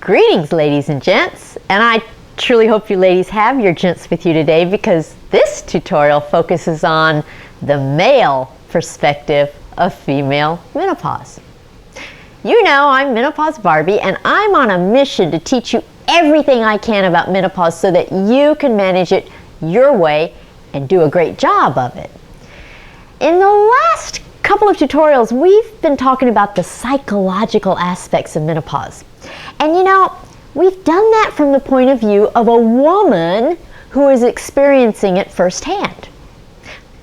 Greetings, ladies and gents, and I truly hope you ladies have your gents with you today because this tutorial focuses on the male perspective of female menopause. You know, I'm Menopause Barbie, and I'm on a mission to teach you everything I can about menopause so that you can manage it your way and do a great job of it. In the last couple of tutorials, we've been talking about the psychological aspects of menopause. And you know, we've done that from the point of view of a woman who is experiencing it firsthand.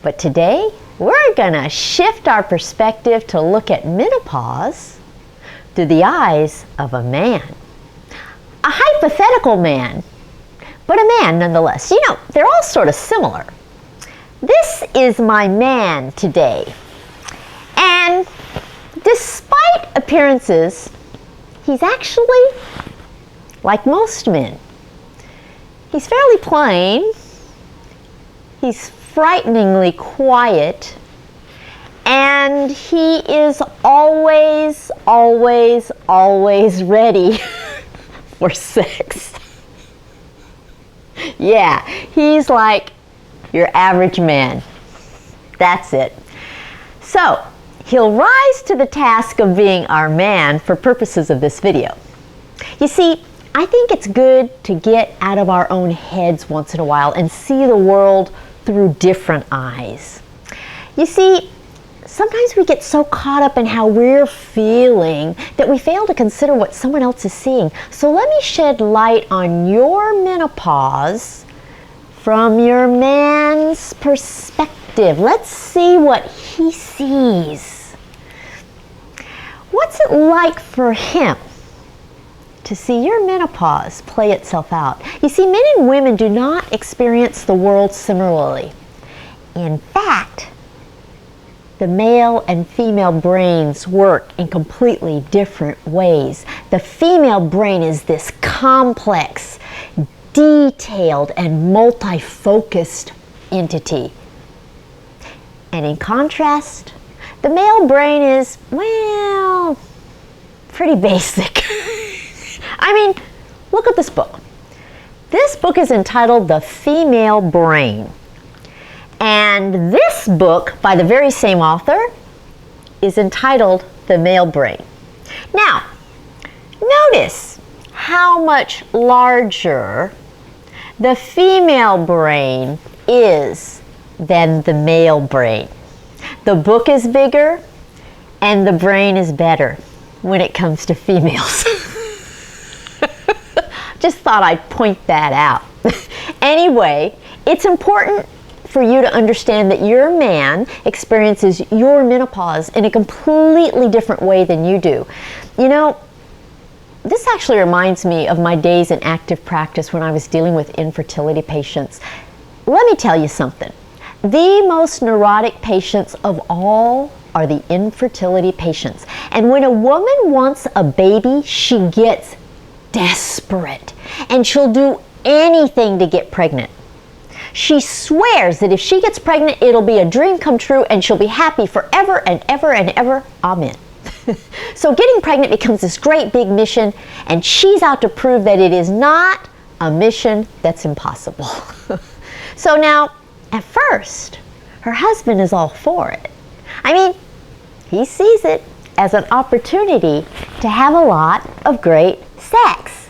But today, we're gonna shift our perspective to look at menopause through the eyes of a man. A hypothetical man, but a man nonetheless. You know, they're all sort of similar. This is my man today. And despite appearances, he's actually like most men. He's fairly plain, he's frighteningly quiet, and he is always ready for sex. Yeah, he's like your average man. That's it. So, he'll rise to the task of being our man for purposes of this video. You see, I think it's good to get out of our own heads once in a while and see the world through different eyes. You see, sometimes we get so caught up in how we're feeling that we fail to consider what someone else is seeing. So let me shed light on your menopause from your man's perspective. Let's see what he sees. What's it like for him to see your menopause play itself out? You see, men and women do not experience the world similarly. In fact, the male and female brains work in completely different ways. The female brain is this complex, detailed, and multi-focused entity. And in contrast, the male brain is, well, pretty basic. I mean, look at this book. This book is entitled The Female Brain. And this book, by the very same author, is entitled The Male Brain. Now, notice how much larger the female brain is than the male brain. The book is bigger and the brain is better when it comes to females. Just thought I'd point that out. Anyway, it's important for you to understand that your man experiences your menopause in a completely different way than you do. You know, this actually reminds me of my days in active practice when I was dealing with infertility patients. Let me tell you something. The most neurotic patients of all are the infertility patients. And when a woman wants a baby, she gets desperate. And she'll do anything to get pregnant. She swears that if she gets pregnant, it'll be a dream come true and she'll be happy forever and ever and ever. Amen. So getting pregnant becomes this great big mission, and she's out to prove that it is not a mission that's impossible. So now, at first, her husband is all for it. I mean, he sees it as an opportunity to have a lot of great sex.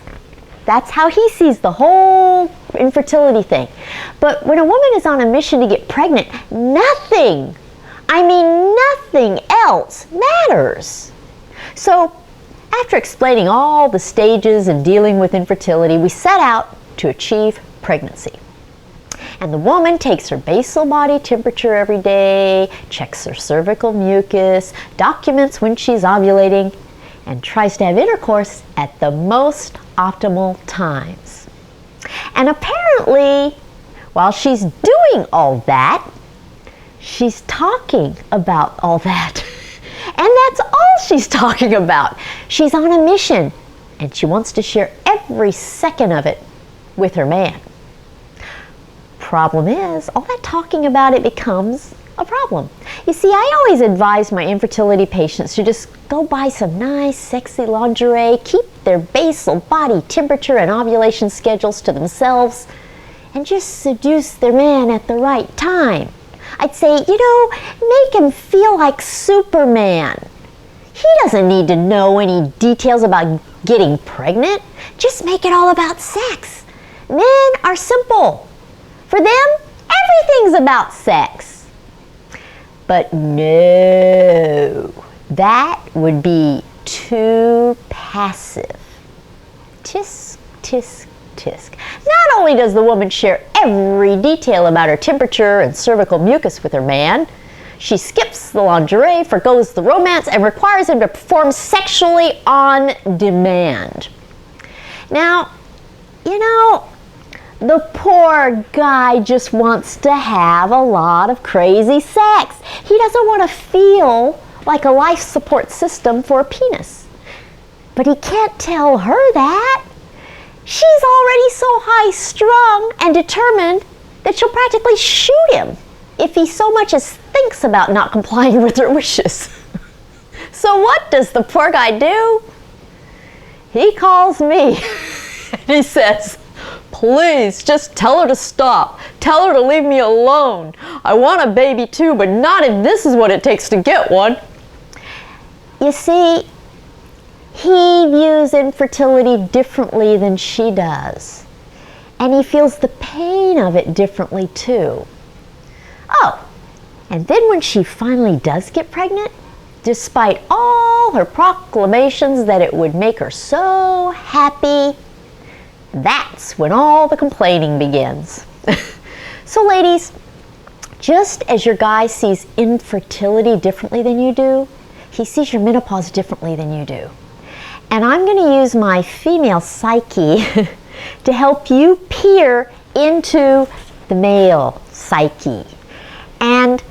That's how he sees the whole infertility thing. But when a woman is on a mission to get pregnant, nothing else matters. So, after explaining all the stages and dealing with infertility, we set out to achieve pregnancy. And the woman takes her basal body temperature every day, checks her cervical mucus, documents when she's ovulating, and tries to have intercourse at the most optimal times. And apparently, while she's doing all that, she's talking about all that. And that's all she's talking about. She's on a mission, and she wants to share every second of it with her man. Problem is, all that talking about it becomes a problem. You see, I always advise my infertility patients to just go buy some nice, sexy lingerie, keep their basal body temperature and ovulation schedules to themselves, and just seduce their man at the right time. I'd say, make him feel like Superman. He doesn't need to know any details about getting pregnant. Just make it all about sex. Men are simple. For them, everything's about sex. But no, that would be too passive. Tisk, tisk, tisk. Not only does the woman share every detail about her temperature and cervical mucus with her man, she skips the lingerie, forgoes the romance, and requires him to perform sexually on demand. Now, the poor guy just wants to have a lot of crazy sex. He doesn't want to feel like a life support system for a penis. But he can't tell her that. She's already so high-strung and determined that she'll practically shoot him if he so much as thinks about not complying with her wishes. So what does the poor guy do? He calls me and he says, "Please, just tell her to stop. Tell her to leave me alone. I want a baby too, but not if this is what it takes to get one." You see, he views infertility differently than she does. And he feels the pain of it differently too. Oh, and then when she finally does get pregnant, despite all her proclamations that it would make her so happy, that's when all the complaining begins. So ladies, just as your guy sees infertility differently than you do, he sees your menopause differently than you do. And I'm going to use my female psyche to help you peer into the male psyche. And,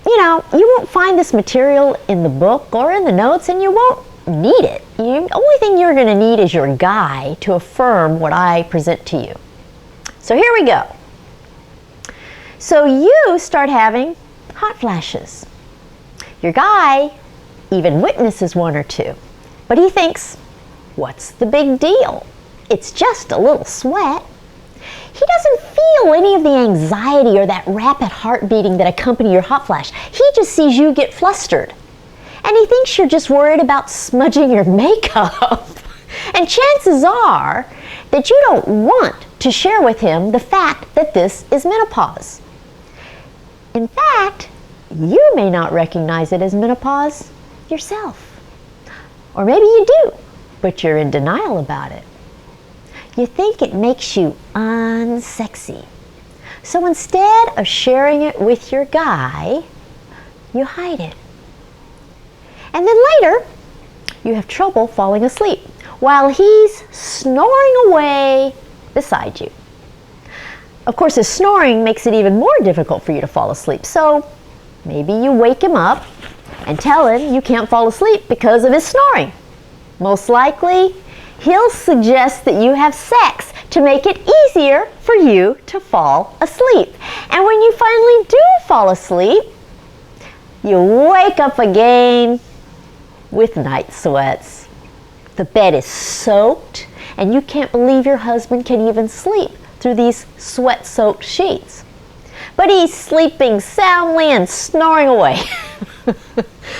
you won't find this material in the book or in the notes, and you won't need it. The only thing you're going to need is your guy to affirm what I present to you. So here we go. So you start having hot flashes. Your guy even witnesses one or two, but he thinks, what's the big deal? It's just a little sweat. He doesn't feel any of the anxiety or that rapid heart beating that accompany your hot flash. He just sees you get flustered. And he thinks you're just worried about smudging your makeup. And chances are that you don't want to share with him the fact that this is menopause. In fact, you may not recognize it as menopause yourself. Or maybe you do, but you're in denial about it. You think it makes you unsexy. So instead of sharing it with your guy, you hide it. And then later, you have trouble falling asleep while he's snoring away beside you. Of course, his snoring makes it even more difficult for you to fall asleep. So maybe you wake him up and tell him you can't fall asleep because of his snoring. Most likely, he'll suggest that you have sex to make it easier for you to fall asleep. And when you finally do fall asleep, you wake up again with night sweats. The bed is soaked, and you can't believe your husband can even sleep through these sweat-soaked sheets. But he's sleeping soundly and snoring away.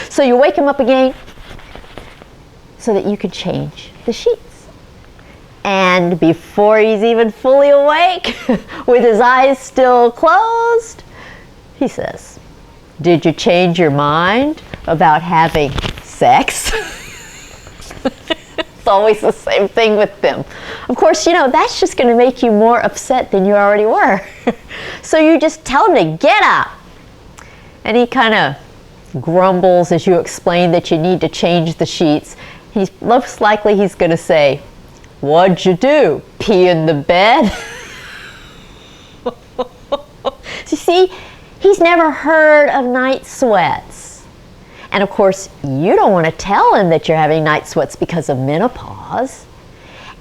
So you wake him up again so that you can change the sheets. And before he's even fully awake, with his eyes still closed, he says, "Did you change your mind about having sex?" It's always the same thing with them. Of course, that's just going to make you more upset than you already were. So you just tell him to get up. And he kind of grumbles as you explain that you need to change the sheets. Most likely he's going to say, "What'd you do? Pee in the bed?" You see, he's never heard of night sweats. And of course, you don't want to tell him that you're having night sweats because of menopause.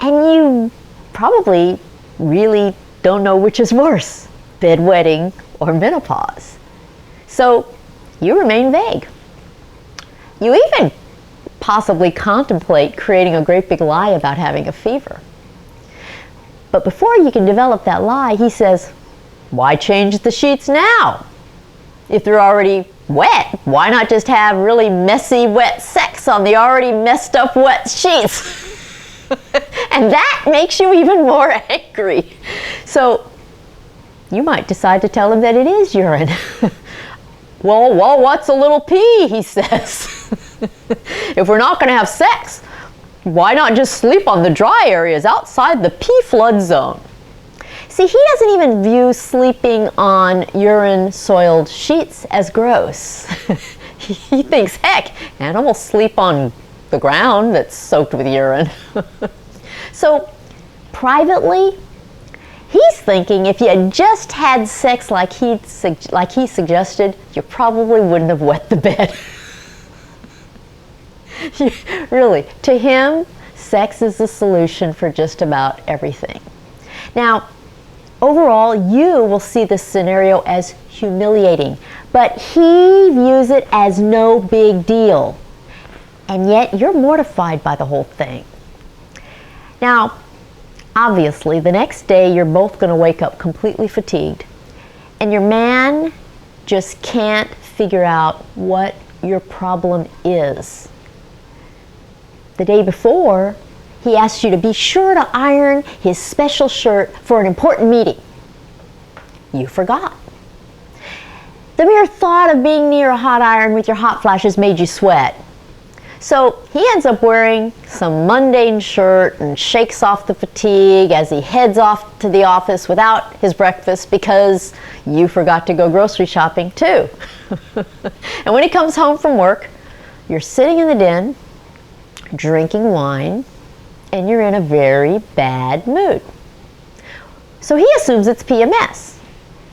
And you probably really don't know which is worse, bedwetting, or menopause. So you remain vague. You even possibly contemplate creating a great big lie about having a fever. But before you can develop that lie, he says, why change the sheets now? If they're already wet, why not just have really messy, wet sex on the already messed up, wet sheets? And that makes you even more angry. So you might decide to tell him that it is urine. Well, what's a little pee, he says. If we're not going to have sex, why not just sleep on the dry areas outside the pee flood zone? See, he doesn't even view sleeping on urine-soiled sheets as gross. He thinks, heck, animals sleep on the ground that's soaked with urine. So, privately, he's thinking if you had just had sex like he suggested, you probably wouldn't have wet the bed. Really, to him, sex is the solution for just about everything. Now, overall, you will see this scenario as humiliating, but he views it as no big deal. And yet, you're mortified by the whole thing. Now, obviously, the next day, you're both going to wake up completely fatigued, and your man just can't figure out what your problem is. The day before, he asked you to be sure to iron his special shirt for an important meeting. You forgot. The mere thought of being near a hot iron with your hot flashes made you sweat. So he ends up wearing some mundane shirt and shakes off the fatigue as he heads off to the office without his breakfast because you forgot to go grocery shopping too. And when he comes home from work, you're sitting in the den, drinking wine, and you're in a very bad mood. So he assumes it's PMS,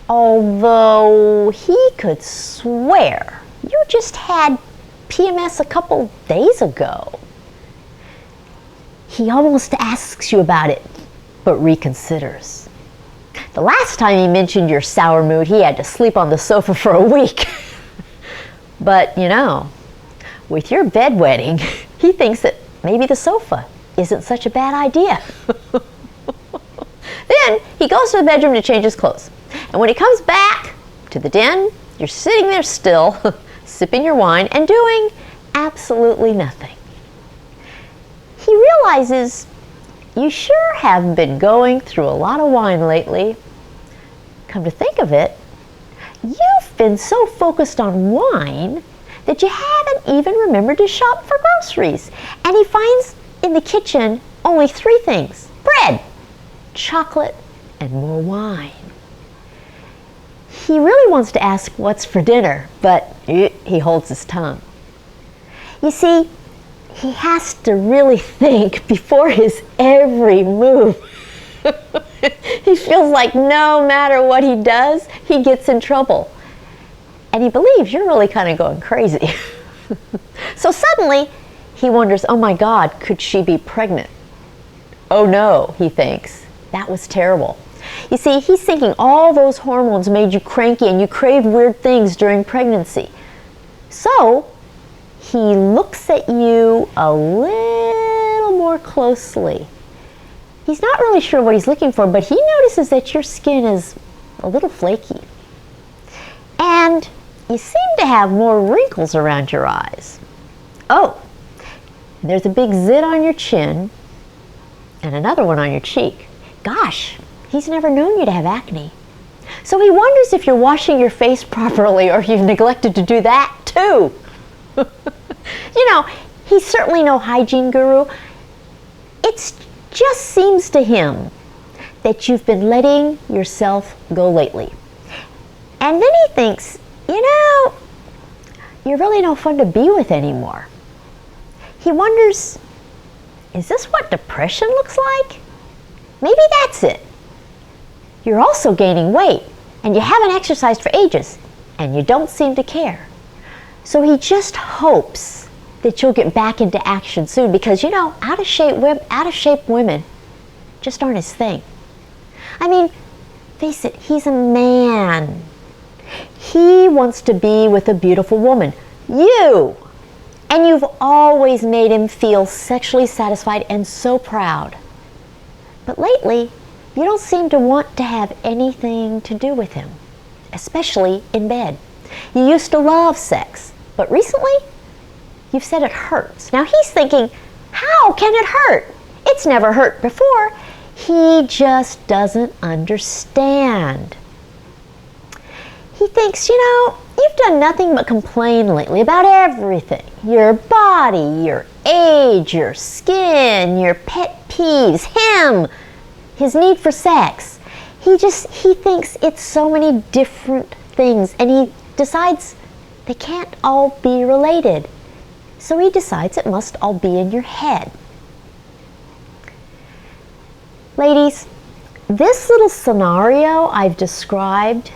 although he could swear you just had PMS a couple days ago. He almost asks you about it, but reconsiders. The last time he mentioned your sour mood, he had to sleep on the sofa for a week. But, you know, with your bedwetting, he thinks that maybe the sofa isn't such a bad idea. Then he goes to the bedroom to change his clothes. And when he comes back to the den, you're sitting there still, sipping your wine and doing absolutely nothing. He realizes you sure have been going through a lot of wine lately. Come to think of it, you've been so focused on wine that you haven't even remembered to shop for groceries. And he finds in the kitchen only 3 things: bread, chocolate, and more wine. He really wants to ask what's for dinner, but he holds his tongue. You see, he has to really think before his every move. He feels like no matter what he does, he gets in trouble. And he believes you're really kind of going crazy. So suddenly, he wonders, oh my God, could she be pregnant? Oh no, he thinks, that was terrible. You see, he's thinking all those hormones made you cranky and you craved weird things during pregnancy. So, he looks at you a little more closely. He's not really sure what he's looking for, but he notices that your skin is a little flaky. And you seem to have more wrinkles around your eyes. Oh, there's a big zit on your chin and another one on your cheek. Gosh, he's never known you to have acne. So he wonders if you're washing your face properly or you've neglected to do that too. You know, he's certainly no hygiene guru. It just seems to him that you've been letting yourself go lately. And then he thinks, you know, you're really no fun to be with anymore. He wonders, is this what depression looks like? Maybe that's it. You're also gaining weight, and you haven't exercised for ages, and you don't seem to care. So he just hopes that you'll get back into action soon because, you know, out of shape women just aren't his thing. I mean, face it, he's a man. He wants to be with a beautiful woman, you. And you've always made him feel sexually satisfied and so proud. But lately, you don't seem to want to have anything to do with him, especially in bed. You used to love sex, but recently, you've said it hurts. Now he's thinking, how can it hurt? It's never hurt before. He just doesn't understand. He thinks, you've done nothing but complain lately about everything. Your body, your age, your skin, your pet peeves, him, his need for sex. He thinks it's so many different things, and he decides they can't all be related. So he decides it must all be in your head. Ladies, this little scenario I've described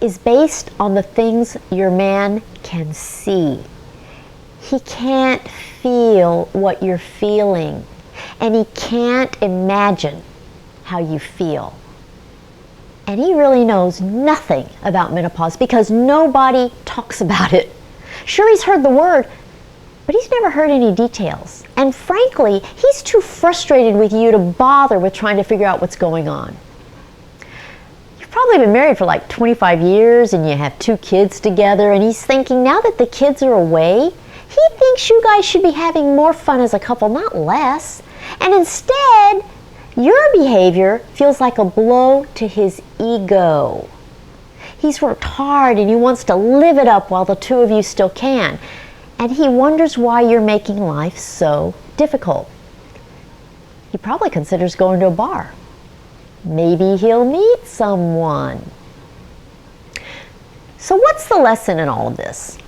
is based on the things your man can see. He can't feel what you're feeling, and he can't imagine how you feel. And he really knows nothing about menopause because nobody talks about it. Sure, he's heard the word, but he's never heard any details. And frankly, he's too frustrated with you to bother with trying to figure out what's going on. You've probably been married for like 25 years and you have 2 kids together, and he's thinking now that the kids are away, he thinks you guys should be having more fun as a couple, not less. And instead, your behavior feels like a blow to his ego. He's worked hard and he wants to live it up while the 2 of you still can. And he wonders why you're making life so difficult. He probably considers going to a bar. Maybe he'll meet someone. So what's the lesson in all of this?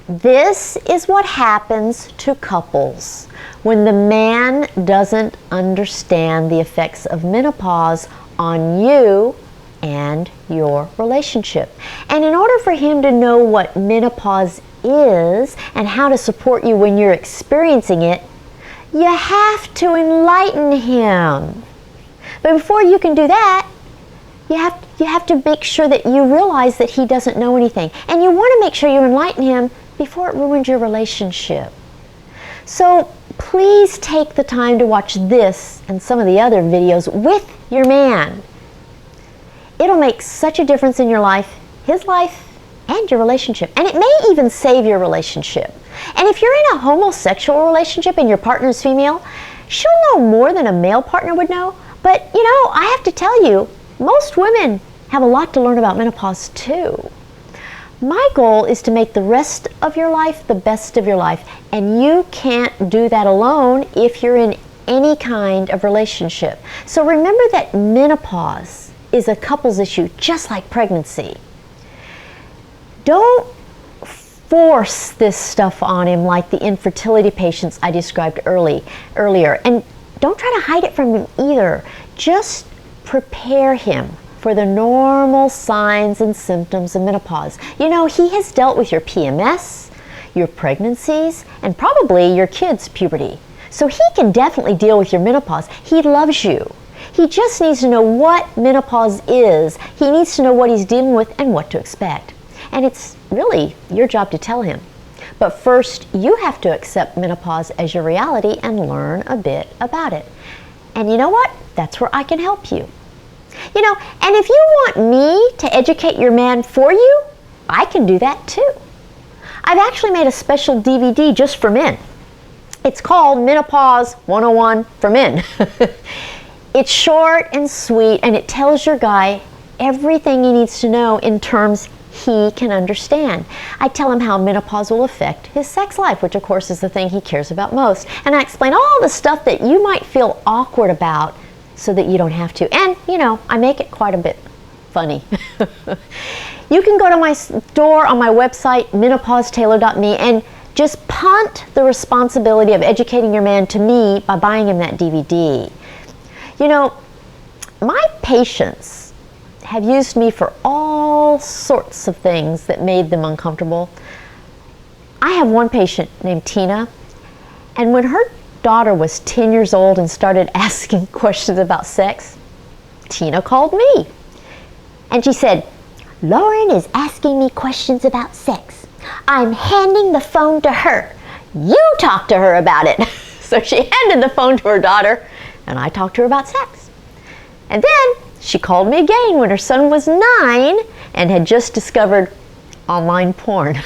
This is what happens to couples when the man doesn't understand the effects of menopause on you and your relationship. And in order for him to know what menopause is and how to support you when you're experiencing it, you have to enlighten him. But before you can do that, you have to make sure that you realize that he doesn't know anything. And you want to make sure you enlighten him before it ruins your relationship. So please take the time to watch this and some of the other videos with your man. It'll make such a difference in your life, his life, and your relationship. And it may even save your relationship. And if you're in a homosexual relationship and your partner is female, she'll know more than a male partner would know. But I have to tell you, most women have a lot to learn about menopause too. My goal is to make the rest of your life the best of your life, and you can't do that alone if you're in any kind of relationship. So remember that menopause is a couple's issue, just like pregnancy. Don't force this stuff on him like the infertility patients I described earlier, and don't try to hide it from him either. Just prepare him for the normal signs and symptoms of menopause. He has dealt with your PMS, your pregnancies, and probably your kids' puberty. So he can definitely deal with your menopause. He loves you. He just needs to know what menopause is. He needs to know what he's dealing with and what to expect. And it's really your job to tell him. But first, you have to accept menopause as your reality and learn a bit about it. And you know what? That's where I can help you. And if you want me to educate your man for you, I can do that too. I've actually made a special DVD just for men. It's called Menopause 101 for Men. It's short and sweet, and it tells your guy everything he needs to know in terms he can understand. I tell him how menopause will affect his sex life, which of course is the thing he cares about most. And I explain all the stuff that you might feel awkward about so that you don't have to. And, I make it quite a bit funny. You can go to my store on my website, menopausetailor.me, and just punt the responsibility of educating your man to me by buying him that DVD. My patients have used me for all sorts of things that made them uncomfortable. I have one patient named Tina, and when her daughter was 10 years old and started asking questions about sex, Tina called me. And she said, Lauren is asking me questions about sex. I'm handing the phone to her. You talk to her about it. So she handed the phone to her daughter, and I talked to her about sex. And then she called me again when her son was 9 and had just discovered online porn.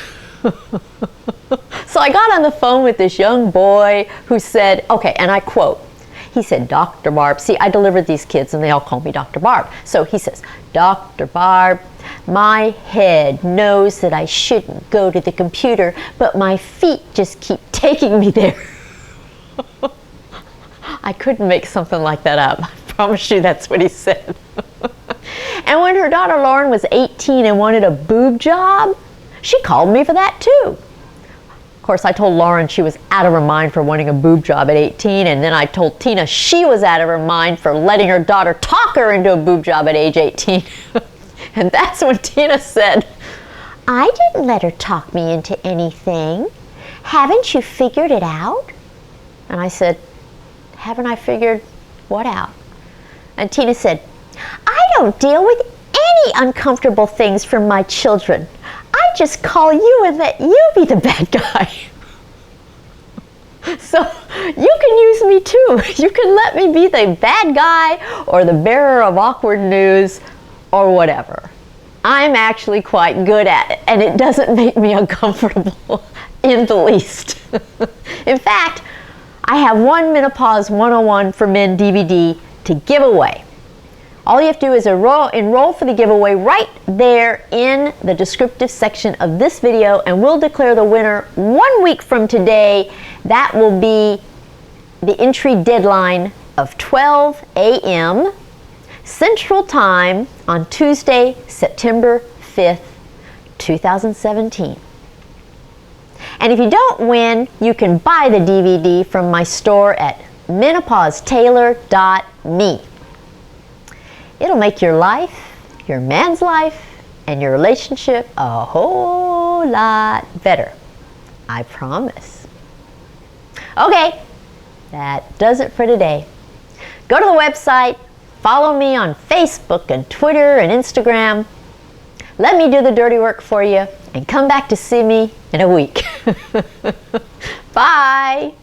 So I got on the phone with this young boy who said, okay, and I quote, he said, Dr. Barb, see, I delivered these kids and they all call me Dr. Barb. So he says, Dr. Barb, my head knows that I shouldn't go to the computer, but my feet just keep taking me there. I couldn't make something like that up. I promise you that's what he said. And when her daughter Lauren was 18 and wanted a boob job, she called me for that too. Of course, I told Lauren she was out of her mind for wanting a boob job at 18, and then I told Tina she was out of her mind for letting her daughter talk her into a boob job at age 18. And that's when Tina said, I didn't let her talk me into anything. Haven't you figured it out? And I said, haven't I figured what out? And Tina said, I don't deal with any uncomfortable things from my children. I just call you and let you be the bad guy. So you can use me too. You can let me be the bad guy or the bearer of awkward news or whatever. I'm actually quite good at it, and it doesn't make me uncomfortable in the least. In fact, I have one Menopause 101 for Men DVD to give away. All you have to do is enroll for the giveaway right there in the descriptive section of this video, and we'll declare the winner 1 week from today. That will be the entry deadline of 12 a.m. Central Time on Tuesday, September 5th, 2017. And if you don't win, you can buy the DVD from my store at menopausetailor.me. It'll make your life, your man's life, and your relationship a whole lot better. I promise. Okay, that does it for today. Go to the website, follow me on Facebook and Twitter and Instagram. Let me do the dirty work for you, and come back to see me in a week. Bye.